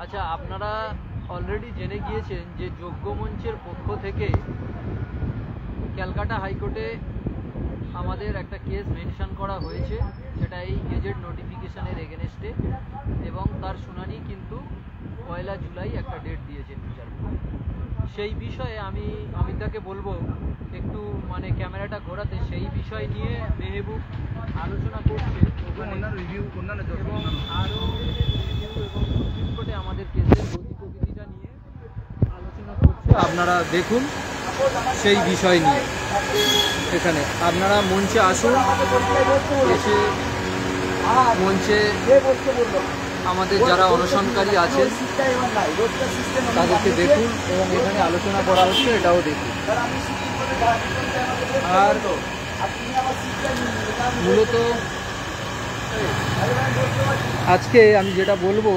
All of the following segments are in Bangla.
আচ্ছা, আপনারা অলরেডি জেনে গিয়েছেন যে যোগ্য মঞ্চের পক্ষ থেকে ক্যালকাটা হাইকোর্টে আমাদের একটা কেস মেনশন করা হয়েছে, সেটা এই গেজেট নোটিফিকেশনের এগেনস্টে, এবং তার শুনানি কিন্তু 1 জুলাই একটা ডেট দিয়েছেন বিচারপতি। সেই বিষয়ে আমি অমিতদাকে বলবো একটু ক্যামেরাটা ঘোরাতে। সেই বিষয় নিয়ে মেহবুব আলোচনা করছে এবং আরও রিভিউ এবং সুপ্রিম কোর্টে আমাদের কেসের গতি প্রকৃতিটা নিয়ে আলোচনা করছে। আপনারা দেখুন সেই বিষয় নিয়ে। এখানে আপনারা মঞ্চে আসুন, এসে মঞ্চে আমাদের যারা অনশনকারী আছেন তাদেরকে দেখুন এবং এখানে আলোচনা করা হচ্ছে এটাও দেখুন। আর মূলত আজকে আমি যেটা বলবো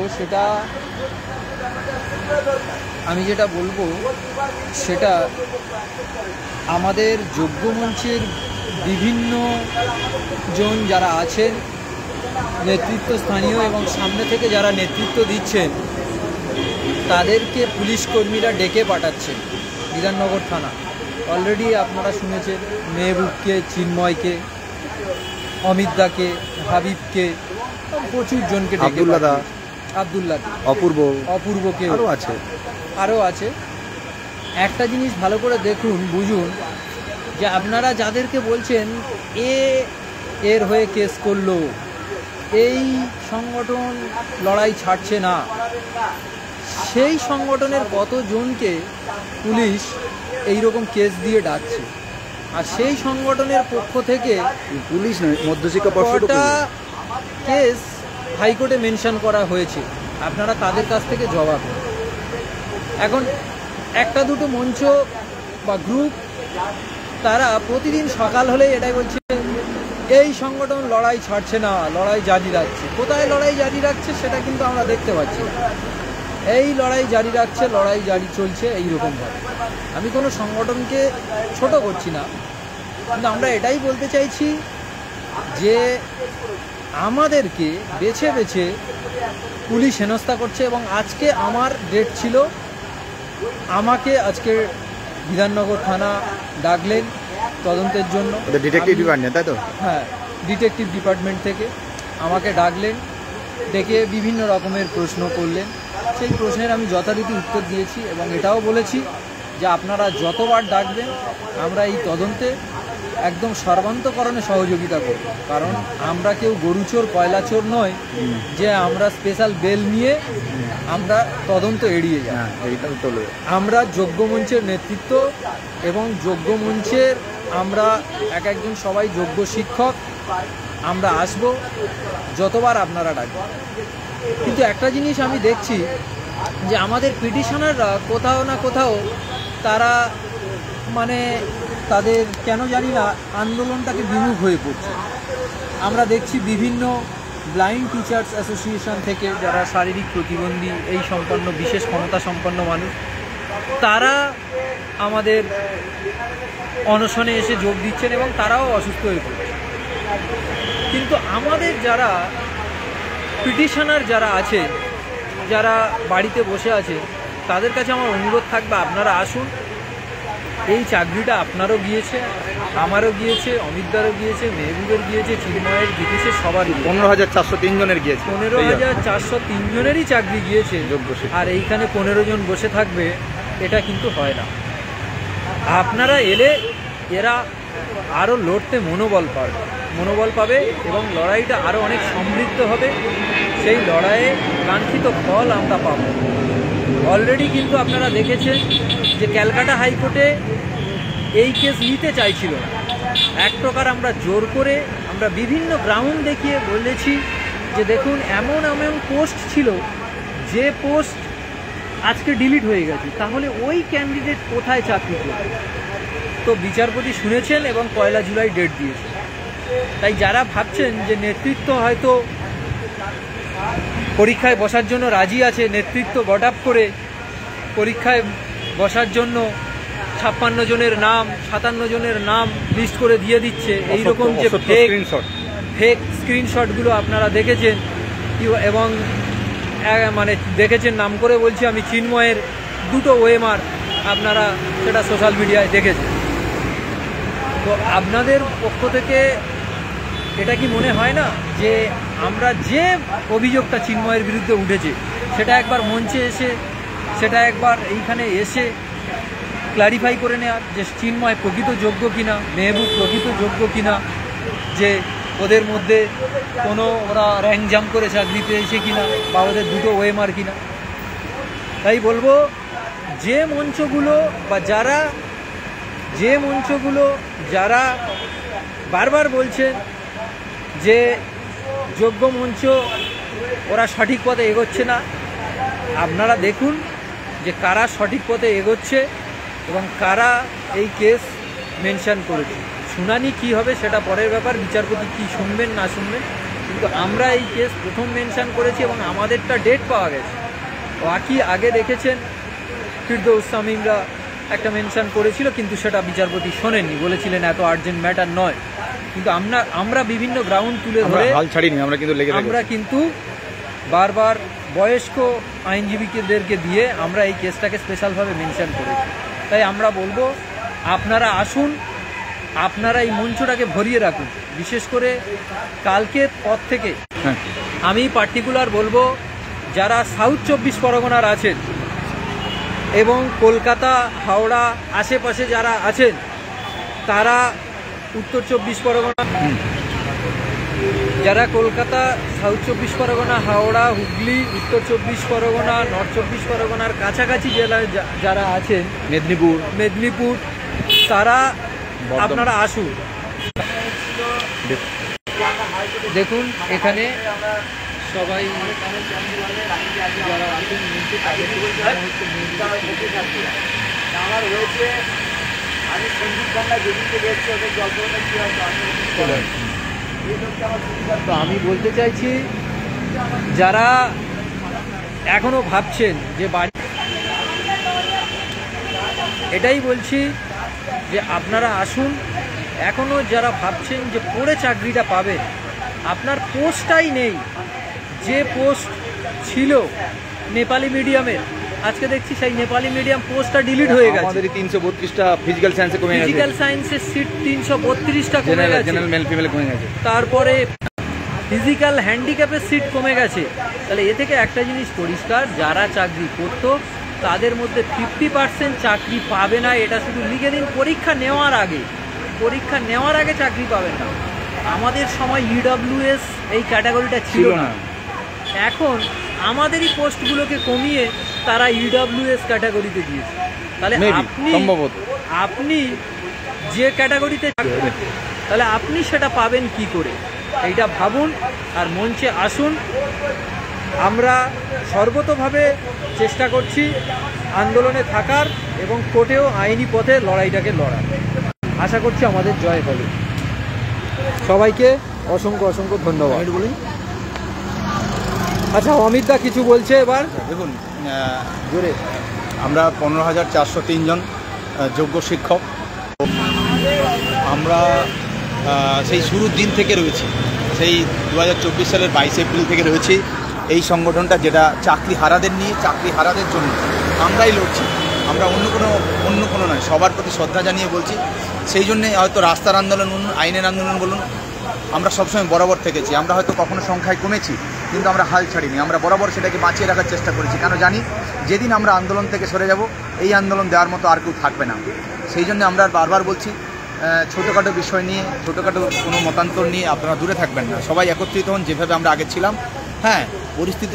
সেটা আমাদের যোগ্য মঞ্চের বিভিন্ন জন যারা আছেন, নেতৃত্ব স্থানীয় এবং সামনে থেকে যারা নেতৃত্ব দিচ্ছেন, তাদেরকে পুলিশ কর্মীরা ডেকে পাঠাচ্ছেন বিধাননগর থানা। অলরেডি আপনারা শুনেছেন মেহবুবকে, চিন্ময়কে, অমিতদাকে, হাবিবকে, প্রচুর জনকে ডেকে, আব্দুল্লাহ, অপূর্বকে আরও আছে। একটা জিনিস ভালো করে দেখুন, বুঝুন যে আপনারা যাদেরকে বলছেন এর হয়ে কেস করলো, এই সংগঠন লড়াই ছাড়ছে না, সেই সংগঠনের কতজনকে পুলিশ এইরকম কেস দিয়ে ডাকছে। আর সেই সংগঠনের পক্ষ থেকে পুলিশ মধ্যশিক্ষা পর্ষদটা কেস হাইকোর্টে মেনশন করা হয়েছে। আপনারা তাদের কাছ থেকে জবাব। এখন একটা দুটো মঞ্চ বা গ্রুপ তারা প্রতিদিন সকাল হলেই এটাই বলছে এই সংগঠন লড়াই ছাড়ছে না, লড়াই জারি রাখছে। কোথায় লড়াই জারি রাখছে সেটা কিন্তু আমরা দেখতে পাচ্ছি। এই লড়াই জারি রাখছে, লড়াই জারি চলছে এইরকমভাবে। আমি কোনো সংগঠনকে ছোট করছি না, কিন্তু আমরা এটাই বলতে চাইছি যে আমাদেরকে বেছে বেছে পুলিশ হেনস্থা করছে। এবং আজকে আমার ডেট ছিল, আমাকে আজকে বিধাননগর থানা ডাকলেন তদন্তের জন্য। ডিটেকটিভ ডিপার্টমেন্ট, তাই তো? হ্যাঁ, ডিটেকটিভ ডিপার্টমেন্ট থেকে আমাকে ডাকলেন, ডেকে বিভিন্ন রকমের প্রশ্ন করলেন। সেই প্রশ্নের আমি যথারীতি উত্তর দিয়েছি এবং এটাও বলেছি যে আপনারা যতবার ডাকবেন আমরা এই তদন্তে একদম সর্বান্তকরণে সহযোগিতা করব। কারণ আমরা কেউ গরুচোর কয়লা চোর নয় যে আমরা স্পেশাল বেল নিয়ে আমরা তদন্ত এড়িয়ে যাই। আমরা যোগ্য মঞ্চের নেতৃত্ব এবং যোগ্য মঞ্চের আমরা একজন সবাই যোগ্য শিক্ষক, আমরা আসব যতবার আপনারা ডাকবেন। কিন্তু একটা জিনিস আমি দেখছি যে আমাদের পিটিশনাররা কোথাও না কোথাও তারা তাদের কেন জানি না আন্দোলনটাকে বিমুখ হয়ে পড়ছে। আমরা দেখছি বিভিন্ন ব্লাইন্ড টিচার্স অ্যাসোসিয়েশন থেকে যারা শারীরিক প্রতিবন্ধী, এই সম্পন্ন বিশেষ ক্ষমতা সম্পন্ন মানুষ, তারা আমাদের অনশনে এসে যোগ দিচ্ছেন এবং তারাও অসুস্থ হয়ে পড়ছে। কিন্তু আমাদের যারা পিটিশনার যারা আছে, যারা বাড়িতে বসে আছে, তাদের কাছে আমার অনুরোধ থাকবে আপনারা আসুন। এই চাকরিটা আপনারও গিয়েছে, আমারও গিয়েছে, অমিতদারও গিয়েছে, মেহবুবের গিয়েছে, চিন্ময়ের গিয়েছে, সবারই। 15,403 জনের গিয়েছে। 15,403 জনেরই চাকরি গিয়েছে। আর এইখানে 15 জন বসে থাকবে, এটা কিন্তু হয় না। আপনারা এলে এরা আরও লড়তে মনোবল পাবে এবং লড়াইটা আরও অনেক সমৃদ্ধ হবে। সেই লড়াইয়ে কাঙ্ক্ষিত ফল আমরা পাব। অলরেডি কিন্তু আপনারা দেখেছেন যে ক্যালকাটা হাইকোর্টে এই কেস নিতে চাইছিল না। এক প্রকার আমরা জোর করে আমরা বিভিন্ন গ্রাউন্ড দেখিয়ে বলেছি যে দেখুন এমন পোস্ট ছিল যে পোস্ট আজকে ডিলিট হয়ে গেছে, তাহলে ওই ক্যান্ডিডেট কোথায় চাকরি করবে। তো বিচারপতি শুনেছেন এবং 1 জুলাই ডেট দিয়েছে। তাই যারা ভাবছেন যে নেতৃত্ব হয়তো পরীক্ষায় বসার জন্য রাজি আছে, নেতৃত্ব গট আপ করে পরীক্ষায় বসার জন্য 56 জনের নাম, 57 জনের নাম লিস্ট করে দিয়ে দিচ্ছে, এইরকম যে ফেক স্ক্রিনশটগুলো আপনারা দেখেছেন এবং মানে দেখেছেন, নাম করে বলছি আমি, চিন্ময়ের দুটো ওএমআর আপনারা সেটা সোশ্যাল মিডিয়ায় দেখেছেন। তো আপনাদের পক্ষ থেকে এটা কি মনে হয় না যে আমরা যে অভিযোগটা চিন্ময়ের বিরুদ্ধে উঠেছে সেটা একবার মঞ্চে এসে, সেটা একবার এইখানে এসে ক্লারিফাই করে নেওয়া, যে চিন্ময় প্রকৃত যোগ্য কিনা, মেহবুব প্রকৃত যোগ্য কিনা, যে ওদের মধ্যে কোনো ওরা র্যাঙ্ক জাম্প করে চাকরি পেয়েছে কিনা, বা ওদের দুটো ওএমআর কিনা। তাই বলবো, যে মঞ্চগুলো বা যারা বারবার বলছেন যে যোগ্য মঞ্চ ওরা সঠিক পথে এগোচ্ছে না, আপনারা দেখুন যে কারা সঠিক পথে এগোচ্ছে এবং কারা এই কেস মেনশন করেছে। শুনানি কি হবে সেটা পরের ব্যাপার, বিচারপতি কি শুনবেন না শুনবেন, কিন্তু আমরা এই কেস প্রথম মেনশন করেছি এবং আমাদেরটা ডেট পাওয়া গেছে। বাকি আগে দেখেছেন ফিরদৌস শামীমরা একটা মেনশন করেছিল, কিন্তু সেটা বিচারপতি শোনেননি, বলেছিলেন এত আর্জেন্ট ম্যাটার নয়। কিন্তু আমরা বিভিন্ন গ্রাউন্ড তুলে ধরে আমরা কিন্তু বারবার বয়স্ক আইনজীবীদেরকে দিয়ে আমরা এই কেসটাকে স্পেশালভাবে মেনশন করেছি। তাই আমরা বলবো, আপনারা আসুন, আপনারা এই মঞ্চটাকে ভরিয়ে রাখুন। বিশেষ করে কালকের পর থেকে আমি পার্টিকুলার বলবো, যারা সাউথ 24 পরগনার আছেন এবং কলকাতা, হাওড়া আশেপাশে যারা আছেন, তারা উত্তর 24 পরগনা, যারা কলকাতা, সাউথ 24 পরগনা, হাওড়া, হুগলি, উত্তর 24 পরগনা, নর্থ 24 পরগনার কাছাকাছি জেলায় যারা আছেন, মেদিনীপুর, তারা আপনারা আসুন। দেখুন এখানে সবাই যারা আছেন আমার হয়েছে, আমি সঞ্জীব খান্না যেদিনকে গেছি ওদের জল্পনা কি হবে। তো আমি বলতে চাইছি, যারা এখনো ভাবছেন যে বাড়ি, এটাই বলছি যে আপনারা আসুন। এখনো যারা ভাবছেন যে পড়ে চাকরিটা পাবেন, আপনার পোস্টটাই নেই, যে পোস্ট ছিল নেপালি মিডিয়ামের, আজকে দেখছি সেই নেপালি মিডিয়াম পোস্টটা ডিলিট হয়ে গেছে। আমাদের 332টা ফিজিক্যাল সায়েন্সে কমে গেছে, ফিজিক্যাল সায়েন্সের সিট 332টা কমে গেছে, জেনারেল মেল ফিমেল কমে গেছে। তারপরে ফিজিক্যাল হ্যান্ডিক্যাপের সিট কমে গেছে। তাহলে এ থেকে একটা জিনিস পরিষ্কার, যারা চাকরি করতো তাদের মধ্যে 50% চাকরি পাবে না। এটা শুধু লিখে দিন, পরীক্ষা নেওয়ার আগে চাকরি পাবেন না। আমাদের সময় ইডব্লিউএস এই ক্যাটাগরিটা ছিল না, এখন আমাদেরই পোস্টগুলোকে কমিয়ে তারা ইডব্লিউএস ক্যাটাগরিতে দিয়েছে। তাহলে আপনি যে ক্যাটাগরিতে, তাহলে আপনি সেটা পাবেন কি করে, এইটা ভাবুন আর মঞ্চে আসুন। আমরা সর্বতোভাবে চেষ্টা করছি আন্দোলনে থাকার এবং কোর্টেও আইনি পথে লড়াইটাকে লড়ার। আশা করছি আমাদের জয় হবে। সবাইকে অসংখ্য অসংখ্য ধন্যবাদ। আচ্ছা, অমিত দা কিছু বলছে এবার। দেখুন, জোরে আমরা 15,403 জন যোগ্য শিক্ষক, আমরা সেই শুরুর দিন থেকে রয়েছি, সেই 2024 সালের 22 এপ্রিল থেকে রয়েছি এই সংগঠনটা, যেটা চাকরি হারাদের নিয়ে, চাকরি হারাদের জন্য আমরাই লড়ছি। আমরা অন্য কোনো নয়, সবার প্রতি শ্রদ্ধা জানিয়ে বলছি। সেই জন্যে হয়তো রাস্তার আন্দোলন বলুন, আইনের আন্দোলন বলুন, আমরা সবসময় বরাবর থেকেছি। আমরা হয়তো কখনো সংখ্যায় কমেছি, কিন্তু আমরা হাল ছাড়িনি, আমরা বরাবর সেটাকে বাঁচিয়ে রাখার চেষ্টা করেছি। কেন জানি, যেদিন আমরা আন্দোলন থেকে সরে যাব, এই আন্দোলন দেওয়ার মতো আর কেউ থাকবে না। সেই জন্য আমরা বারবার বলছি, ছোটোখাটো বিষয় নিয়ে, ছোটোখাটো কোনো মতান্তর নিয়ে আপনারা দূরে থাকবেন না, সবাই একত্রিত হন, যেভাবে আমরা আগে ছিলাম। হ্যাঁ, পরিস্থিতি